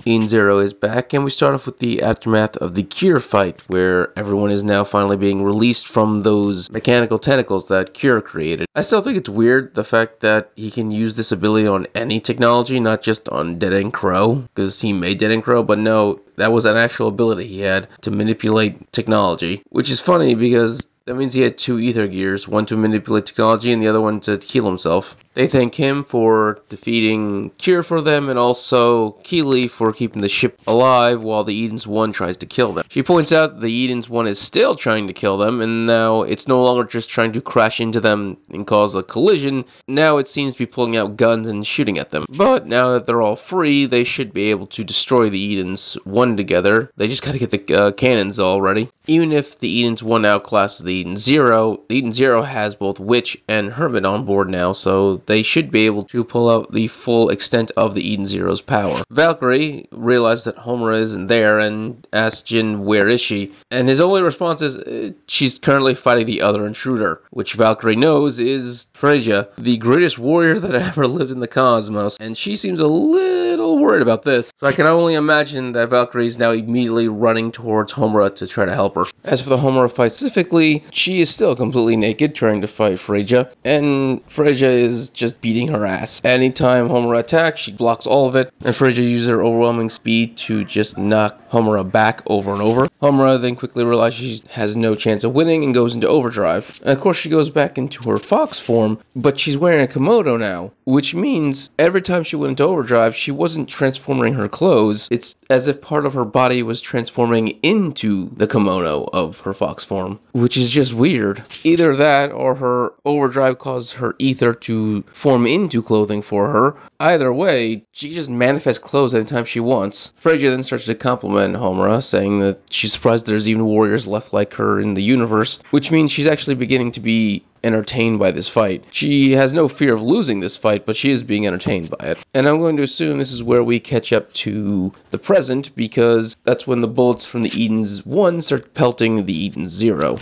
Eden Zero is back, and we start off with the aftermath of the Cure fight, where everyone is now finally being released from those mechanical tentacles that Cure created. I still think it's weird, the fact that he can use this ability on any technology, not just on Dead End Crow, because he made Dead End Crow, but no, that was an actual ability he had to manipulate technology, which is funny because that means he had two ether gears, one to manipulate technology and the other one to heal himself. They thank him for defeating Cure for them, and also Keeley for keeping the ship alive while the Eden's One tries to kill them. She points out the Eden's One is still trying to kill them, and now it's no longer just trying to crash into them and cause a collision. Now it seems to be pulling out guns and shooting at them. But now that they're all free, they should be able to destroy the Eden's One together. They just gotta get the cannons all ready. Even if the Eden's One outclasses the Eden Zero has both Witch and Hermit on board now, so they should be able to pull out the full extent of the Eden Zero's power. Valkyrie realizes that Homura isn't there and asks Jin where is she, and his only response is she's currently fighting the other intruder, which Valkyrie knows is Fria, the greatest warrior that ever lived in the cosmos, and she seems a little worried about this. So I can only imagine that Valkyrie is now immediately running towards Homura to try to help her. As for the Homura fight specifically, she is still completely naked trying to fight Fria, and Fria is just beating her ass. Anytime Homura attacks, she blocks all of it, and Fria uses her overwhelming speed to just knock Homura back over and over. Homura then quickly realizes she has no chance of winning and goes into overdrive. And of course she goes back into her fox form, but she's wearing a kimono now, which means every time she went into overdrive, she wasn't transforming her clothes. It's as if part of her body was transforming into the kimono of her fox form, which is just weird. Either that or her overdrive caused her ether to form into clothing for her. Either way, she just manifests clothes anytime she wants. Fria then starts to compliment Homura, saying that she's surprised there's even warriors left like her in the universe, which means she's actually beginning to be entertained by this fight. She has no fear of losing this fight, but she is being entertained by it. And I'm going to assume this is where we catch up to the present, because that's when the bullets from the Eden's One start pelting the Eden's Zero.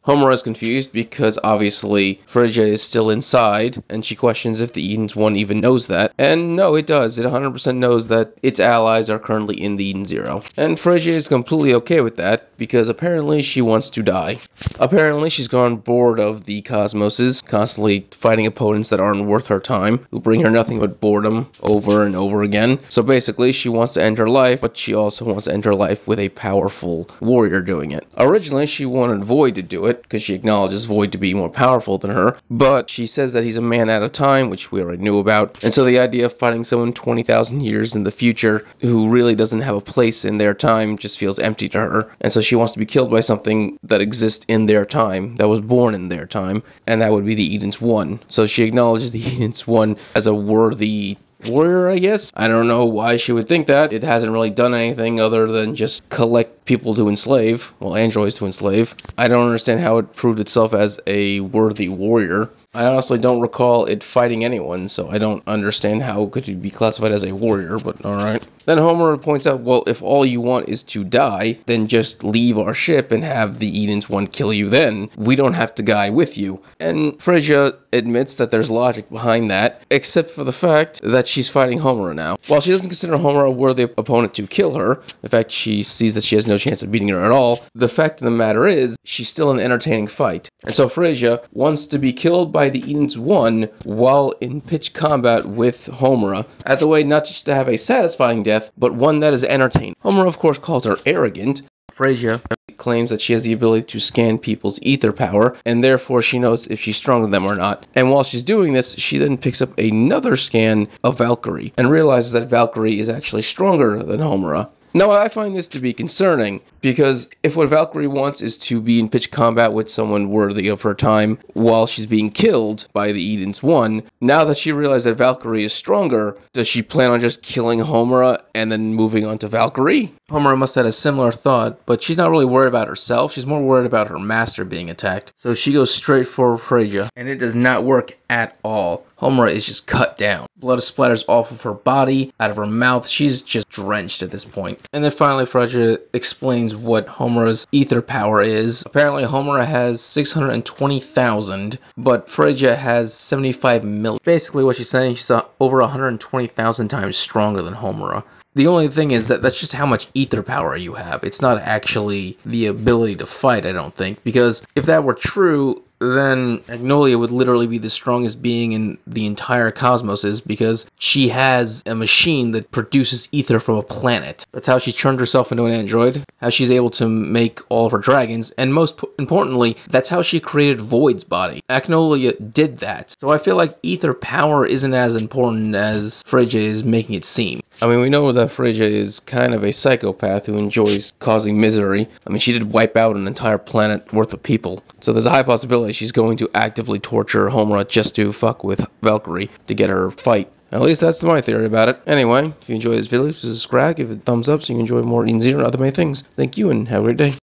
Homura is confused because obviously Fria is still inside, and she questions if the Eden's One even knows that. And no, it does. It 100% knows that its allies are currently in the Eden Zero. And Fria is completely okay with that because apparently she wants to die. Apparently she's gone bored of the cosmoses, constantly fighting opponents that aren't worth her time, who bring her nothing but boredom over and over again. So basically she wants to end her life, but she also wants to end her life with a powerful warrior doing it. Originally she wanted Void to do it, because she acknowledges Void to be more powerful than her, but she says that he's a man at a time, which we already knew about, and so the idea of fighting someone 20,000 years in the future who really doesn't have a place in their time just feels empty to her, and so she wants to be killed by something that exists in their time, that was born in their time, and that would be the Eden's One. So she acknowledges the Eden's One as a worthy warrior, I guess. I don't know why she would think that. It hasn't really done anything other than just collect people to enslave. Well, androids to enslave. I don't understand how it proved itself as a worthy warrior. I honestly don't recall it fighting anyone, so I don't understand how it could be classified as a warrior, but alright. Then Homura points out, well, if all you want is to die, then just leave our ship and have the Eden's One kill you then. We don't have to die with you. And Fria admits that there's logic behind that, except for the fact that she's fighting Homura now. While she doesn't consider Homura a worthy opponent to kill her, in fact, she sees that she has no chance of beating her at all, the fact of the matter is, she's still an entertaining fight. And so Fria wants to be killed by the Eden's One while in pitched combat with Homura, as a way not just to have a satisfying death, but one that is entertaining. Homura, of course, calls her arrogant. Fria claims that she has the ability to scan people's ether power, and therefore she knows if she's stronger than them or not. And while she's doing this, she then picks up another scan of Valkyrie, and realizes that Valkyrie is actually stronger than Homura. Now, I find this to be concerning, because if what Valkyrie wants is to be in pitched combat with someone worthy of her time while she's being killed by the Eden's One, now that she realized that Valkyrie is stronger, does she plan on just killing Homura and then moving on to Valkyrie? Homura must have had a similar thought, but she's not really worried about herself, she's more worried about her master being attacked. So she goes straight for Fria, and it does not work at all. Homura is just cut down. Blood splatters off of her body, out of her mouth. She's just drenched at this point. And then finally Fria explains what Homura's ether power is. Apparently Homura has 620,000, but Fria has 75 million. Basically what she's saying, she's over 120,000 times stronger than Homura. The only thing is that that's just how much ether power you have. It's not actually the ability to fight, I don't think. Because if that were true, then Magnolia would literally be the strongest being in the entire cosmos, because she has a machine that produces ether from a planet. That's how she turned herself into an android, how she's able to make all of her dragons, and most importantly, that's how she created Void's body. Magnolia did that. So I feel like ether power isn't as important as Fria is making it seem. I mean, we know that Fria is kind of a psychopath who enjoys causing misery. I mean, she did wipe out an entire planet worth of people. So there's a high possibility she's going to actively torture Homura just to fuck with Valkyrie to get her fight. At least that's my theory about it. Anyway, if you enjoyed this video, subscribe, give it a thumbs up so you can enjoy more Eden Zero and other many things. Thank you and have a great day.